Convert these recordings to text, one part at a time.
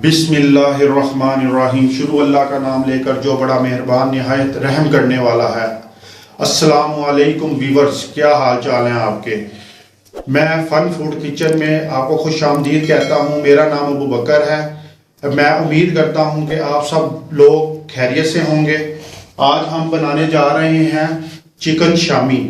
बिस्मिल्लाहिर्रहमानिर्रहीम। शुरू अल्लाह का नाम लेकर जो बड़ा मेहरबान निहायत रहम करने वाला है। अस्सलामु अलैकुम व्यूअर्स, क्या हाल चाल हैं आपके। मैं फन फूड किचन में आपको खुश आमदीद कहता हूँ। मेरा नाम अबू बकर है। मैं उम्मीद करता हूँ कि आप सब लोग खैरियत से होंगे। आज हम बनाने जा रहे हैं चिकन शामी।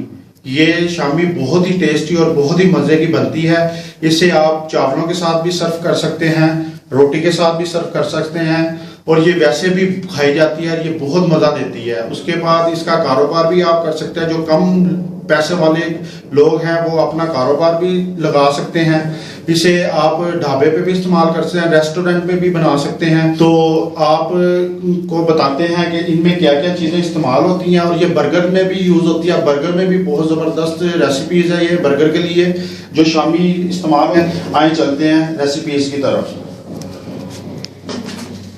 ये शामी बहुत ही टेस्टी और बहुत ही मज़े की बनती है। इसे आप चावलों के साथ भी सर्व कर सकते हैं, रोटी के साथ भी सर्व कर सकते हैं और ये वैसे भी खाई जाती है। ये बहुत मज़ा देती है। उसके बाद इसका कारोबार भी आप कर सकते हैं। जो कम पैसे वाले लोग हैं वो अपना कारोबार भी लगा सकते हैं। इसे आप ढाबे पे भी इस्तेमाल कर सकते हैं, रेस्टोरेंट में भी बना सकते हैं। तो आप को बताते हैं कि इनमें क्या क्या चीज़ें इस्तेमाल होती हैं और ये बर्गर में भी यूज़ होती है। बर्गर में भी बहुत ज़बरदस्त रेसिपीज़ है ये बर्गर के लिए जो शामी इस्तेमाल है। आए चलते हैं रेसिपीज़ की तरफ।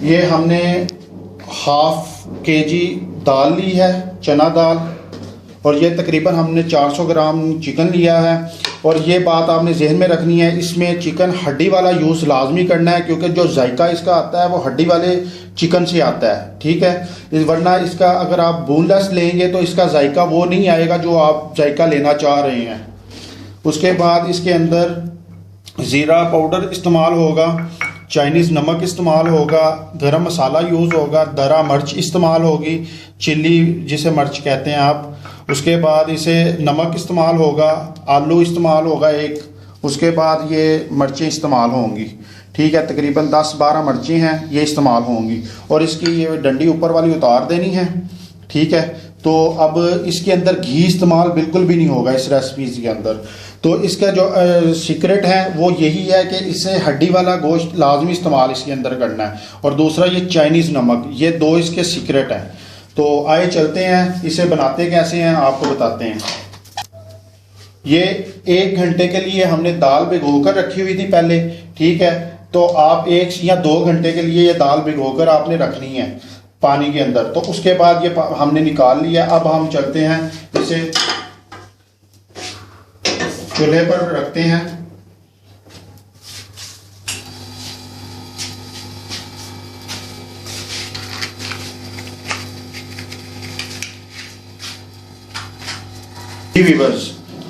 ये हमने हाफ केजी दाल ली है, चना दाल, और ये तकरीबन हमने 400 ग्राम चिकन लिया है। और ये बात आपने जहन में रखनी है, इसमें चिकन हड्डी वाला यूज़ लाजमी करना है क्योंकि जो जायका इसका आता है वो हड्डी वाले चिकन से आता है, ठीक है। वरना इसका अगर आप बोनलेस लेंगे तो इसका जायका वो नहीं आएगा जो आप जायका लेना चाह रहे हैं। उसके बाद इसके अंदर ज़ीरा पाउडर इस्तेमाल होगा, चाइनीज़ नमक इस्तेमाल होगा, गरम मसाला यूज़ होगा, दरा मिर्च इस्तेमाल होगी, चिल्ली जिसे मिर्च कहते हैं आप। उसके बाद इसे नमक इस्तेमाल होगा, आलू इस्तेमाल होगा एक। उसके बाद ये मिर्चें इस्तेमाल होंगी, ठीक है। तकरीबन 10-12 मिर्चें हैं ये इस्तेमाल होंगी और इसकी ये डंडी ऊपर वाली उतार देनी है, ठीक है। तो अब इसके अंदर घी इस्तेमाल बिल्कुल भी नहीं होगा इस रेसिपीज़ के अंदर। तो इसका जो सीक्रेट है वो यही है कि इसे हड्डी वाला गोश्त लाजमी इस्तेमाल इसके अंदर करना है। और दूसरा ये चाइनीज़ नमक, ये दो इसके सीक्रेट हैं। तो आए चलते हैं इसे बनाते कैसे हैं आपको बताते हैं। ये 1 घंटे के लिए हमने दाल भिगो कर रखी हुई थी पहले, ठीक है। तो आप 1 या 2 घंटे के लिए ये दाल भिगो कर आपने रखनी है पानी के अंदर। तो उसके बाद ये हमने निकाल लिया। अब हम चलते हैं इसे चूल्हे पर रखते हैं। व्यूअर्स,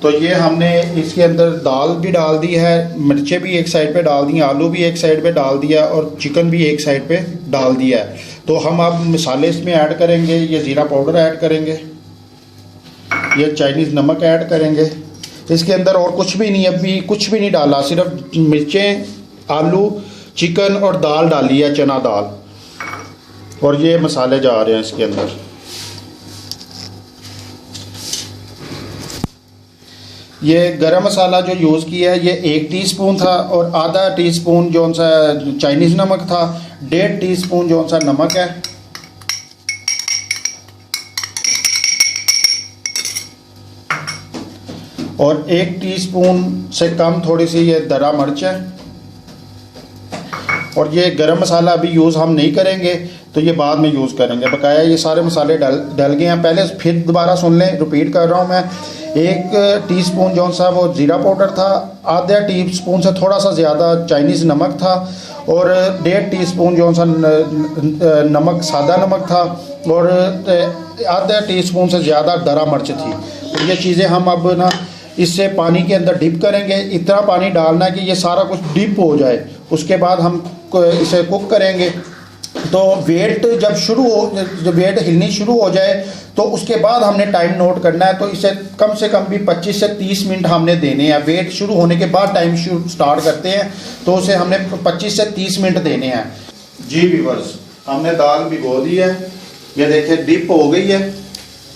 तो ये हमने इसके अंदर दाल भी डाल दी है, मिर्चें भी एक साइड पे डाल दी हैं, आलू भी एक साइड पे डाल दिया और चिकन भी एक साइड पे डाल दिया है। तो हम अब मसाले इसमें ऐड करेंगे। ये ज़ीरा पाउडर ऐड करेंगे, ये चाइनीज़ नमक ऐड करेंगे। इसके अंदर और कुछ भी नहीं, अभी कुछ भी नहीं डाला, सिर्फ मिर्चें, आलू, चिकन और दाल डाली है, चना दाल। और ये मसाले जा रहे हैं इसके अंदर। ये गरम मसाला जो यूज़ किया है ये 1 टीस्पून था और आधा टीस्पून जो सा चाइनीज़ नमक था, 1.5 टीस्पून जो सा नमक है, और 1 टीस्पून से कम थोड़ी सी ये दरा मिर्च है। और ये गरम मसाला अभी यूज़ हम नहीं करेंगे, तो ये बाद में यूज़ करेंगे। बकाया ये सारे मसाले डल गए हैं। पहले फिर दोबारा सुन लें, रिपीट कर रहा हूँ मैं। 1 टीस्पून जो सा वो ज़ीरा पाउडर था, आधा टीस्पून से थोड़ा सा ज़्यादा चाइनीज़ नमक था और 1.5 टीस्पून जो सा नमक, सादा नमक था और आधा टीस्पून से ज़्यादा दरा मिर्च थी। तो ये चीज़ें हम अब ना इससे पानी के अंदर डिप करेंगे। इतना पानी डालना है कि ये सारा कुछ डिप हो जाए। उसके बाद हम इसे कुक करेंगे। तो वेट जब वेट हिलनी शुरू हो जाए तो उसके बाद हमने टाइम नोट करना है। तो इसे कम से कम भी 25 से 30 मिनट हमने देने हैं। वेट शुरू होने के बाद टाइम स्टार्ट करते हैं, तो उसे हमने 25 से 30 मिनट देने हैं। जी व्यूअर्स, हमने दाल भिगो दी है, ये देखिए डिप हो गई है,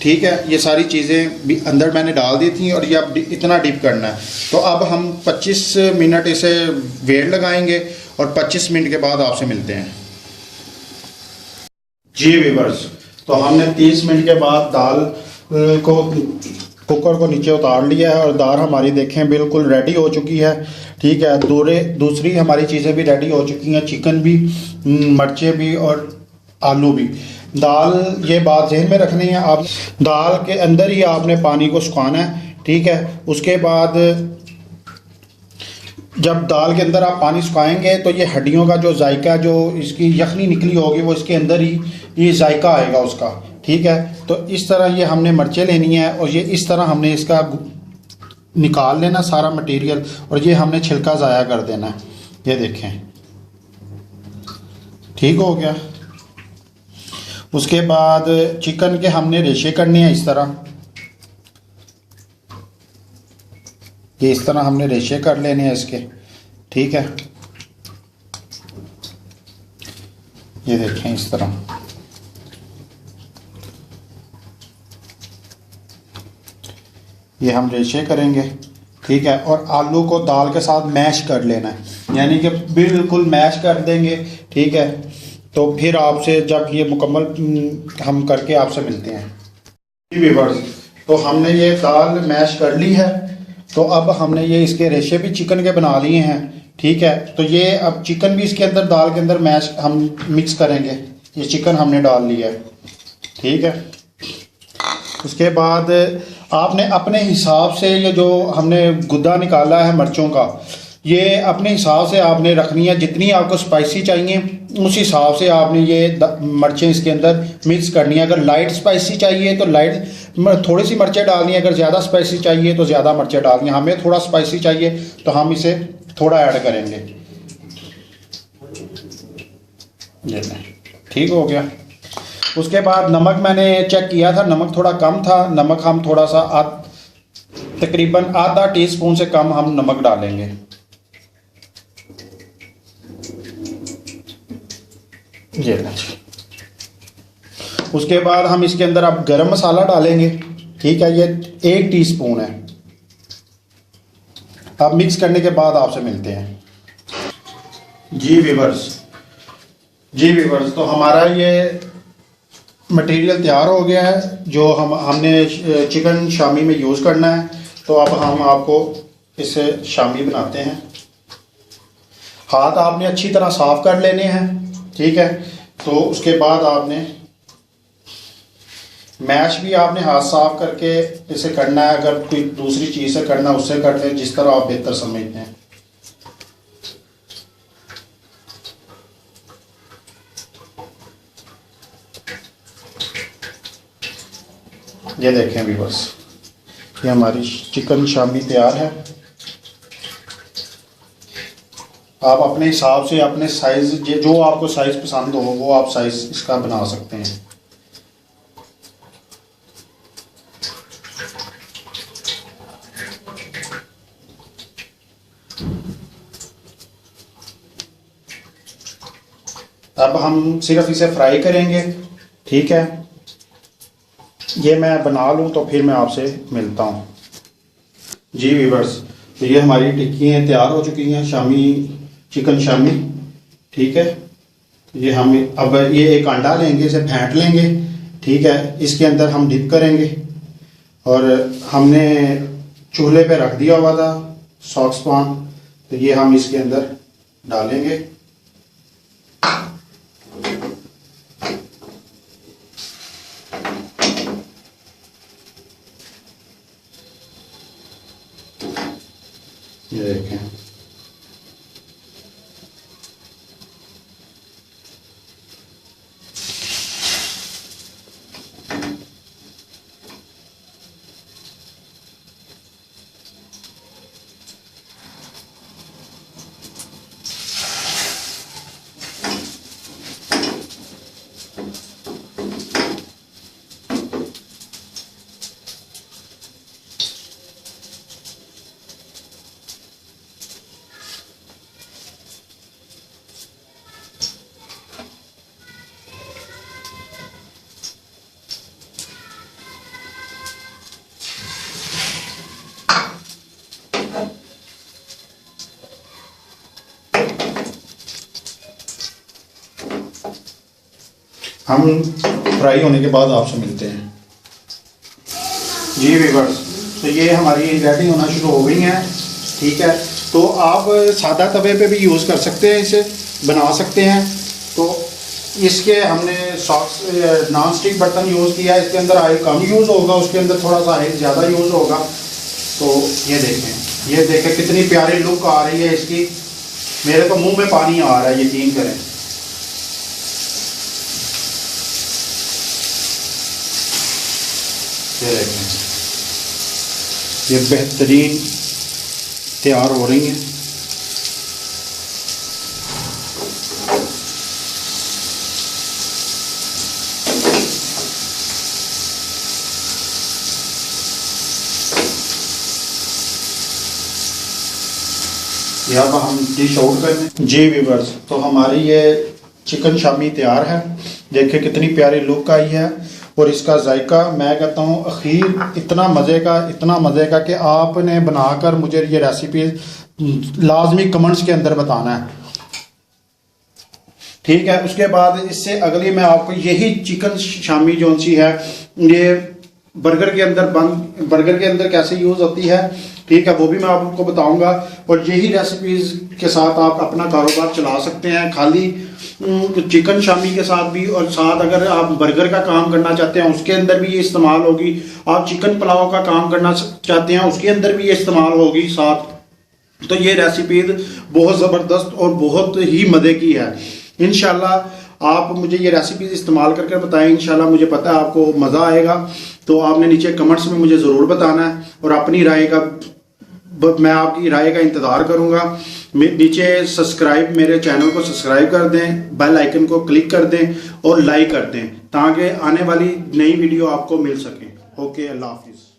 ठीक है। ये सारी चीज़ें भी अंदर मैंने डाल दी थी और ये अब इतना डिप करना है। तो अब हम 25 मिनट इसे वेट लगाएंगे और 25 मिनट के बाद आपसे मिलते हैं। जी व्यूअर्स, तो हमने 30 मिनट के बाद दाल को कुकर को नीचे उतार लिया है और दाल हमारी देखें बिल्कुल रेडी हो चुकी है, ठीक है। दूसरी हमारी चीज़ें भी रेडी हो चुकी हैं, चिकन भी, मिर्चें भी और आलू भी। दाल, ये बात ज़हन में रखनी है, आप दाल के अंदर ही आपने पानी को सुखाना है, ठीक है। उसके बाद जब दाल के अंदर आप पानी सुखाएंगे तो ये हड्डियों का जो जायका, जो इसकी यखनी निकली होगी, वो इसके अंदर ही ये जायका आएगा उसका। ठीक है, तो इस तरह ये हमने मिर्चें लेनी है और ये इस तरह हमने इसका निकाल लेना सारा मटेरियल, और ये हमने छिलका ज़ाया कर देना है। ये देखें, ठीक हो गया। उसके बाद चिकन के हमने रेशे करने हैं इस तरह, ये इस तरह हमने रेशे कर लेने हैं इसके। ठीक है, ये देखें इस तरह। ये हम रेशे करेंगे। ठीक है, और आलू को दाल के साथ मैश कर लेना है, यानी कि बिल्कुल मैश कर देंगे। ठीक है, तो फिर आपसे जब ये मुकम्मल हम करके आपसे मिलते हैं। व्यूअर्स, तो हमने ये दाल मैश कर ली है, तो अब हमने ये इसके रेशे भी चिकन के बना लिए हैं। ठीक है, तो ये अब चिकन भी इसके अंदर दाल के अंदर मैश हम मिक्स करेंगे। ये चिकन हमने डाल लिया है। ठीक है, उसके बाद आपने अपने हिसाब से ये जो हमने गुद्दा निकाला है मिर्चों का, ये अपने हिसाब से आपने रखनी है। जितनी आपको स्पाइसी चाहिए उस हिसाब से आपने ये मिर्चें इसके अंदर मिक्स करनी है। अगर लाइट स्पाइसी चाहिए तो लाइट थोड़ी सी मिर्चें डालनी है, अगर ज़्यादा स्पाइसी चाहिए तो ज़्यादा मिर्चें डालनी है। हमें थोड़ा स्पाइसी चाहिए तो हम इसे थोड़ा ऐड करेंगे। ठीक हो गया। उसके बाद नमक मैंने चेक किया था, नमक थोड़ा कम था। नमक हम थोड़ा सा तकरीबन आधा टीस्पून से कम हम नमक डालेंगे। ये उसके बाद हम इसके अंदर अब गरम मसाला डालेंगे। ठीक है, ये 1 टीस्पून है। अब मिक्स करने के बाद आपसे मिलते हैं। जी व्यूअर्स, तो हमारा ये मटेरियल तैयार हो गया है जो हमने चिकन शामी में यूज़ करना है। तो अब हम आपको इसे शामी बनाते हैं। हाथ आपने अच्छी तरह साफ़ कर लेने हैं। ठीक है, तो उसके बाद आपने मैश भी आपने हाथ साफ करके इसे करना है। अगर कोई दूसरी चीज़ से करना है उससे कर लें, जिस तरह आप बेहतर समझते हैं। ये देखें भी बस, ये हमारी चिकन शामी तैयार है। आप अपने हिसाब से अपने साइज़, जो आपको साइज़ पसंद हो वो आप साइज़ इसका बना सकते हैं। अब हम सिर्फ इसे फ्राई करेंगे। ठीक है, ये मैं बना लूँ तो फिर मैं आपसे मिलता हूँ। जी व्यूअर्स, तो ये हमारी टिक्कियाँ तैयार हो चुकी हैं, शामी चिकन शामी। ठीक है, ये हम अब ये एक अंडा लेंगे, इसे फेंट लेंगे। ठीक है, इसके अंदर हम डिप करेंगे और हमने चूल्हे पे रख दिया हुआ था सॉस पैन, तो ये हम इसके अंदर डालेंगे। ये देखें, हम फ्राई होने के बाद आपसे मिलते हैं। जी व्यूअर्स, तो ये हमारी रेडी होना शुरू हो गई हैं। ठीक है, तो आप सादा तवे पे भी यूज़ कर सकते हैं, इसे बना सकते हैं। तो इसके हमने सॉस नॉन स्टिक बर्तन यूज़ किया है, इसके अंदर ऑयल कम यूज़ होगा, उसके अंदर थोड़ा सा ऑयल ज़्यादा यूज़ होगा। तो ये देखें, ये देखें कितनी प्यारी लुक आ रही है इसकी, मेरे तो मुंह में पानी आ रहा है, यकीन करें। ये देखें, ये बेहतरीन तैयार हो रही हैं। यहाँ पर हम डिश आउट कर दें। जी व्यूअर्स, तो हमारी ये चिकन शामी तैयार है। देखिए कितनी प्यारी लुक आई है और इसका जायका मैं कहता हूँ अखीर इतना मज़े का कि आपने बनाकर मुझे ये रेसिपी लाजमी कमेंट्स के अंदर बताना है, ठीक है। उसके बाद इससे अगली मैं आपको यही चिकन शामी जो सी है ये बर्गर के अंदर कैसे यूज़ होती है, ठीक है, वो भी मैं आपको बताऊंगा। और यही रेसिपीज़ के साथ आप अपना कारोबार चला सकते हैं, खाली चिकन शामी के साथ भी, और साथ अगर आप बर्गर का काम करना चाहते हैं उसके अंदर भी ये इस्तेमाल होगी। आप चिकन पुलाव का काम करना चाहते हैं उसके अंदर भी ये इस्तेमाल होगी साथ। तो ये रेसिपीज़ बहुत ज़बरदस्त और बहुत ही मज़े की है। इंशाल्लाह आप मुझे ये रेसिपीज़ इस्तेमाल करके बताएं, इंशाल्लाह मुझे पता है आपको मज़ा आएगा। तो आपने नीचे कमेंट्स में मुझे ज़रूर बताना है और अपनी राय का, मैं आपकी राय का इंतज़ार करूँगा। नीचे मेरे चैनल को सब्सक्राइब कर दें, बेल आइकन को क्लिक कर दें और लाइक कर दें ताकि आने वाली नई वीडियो आपको मिल सके। ओके, अल्लाह हाफिज़।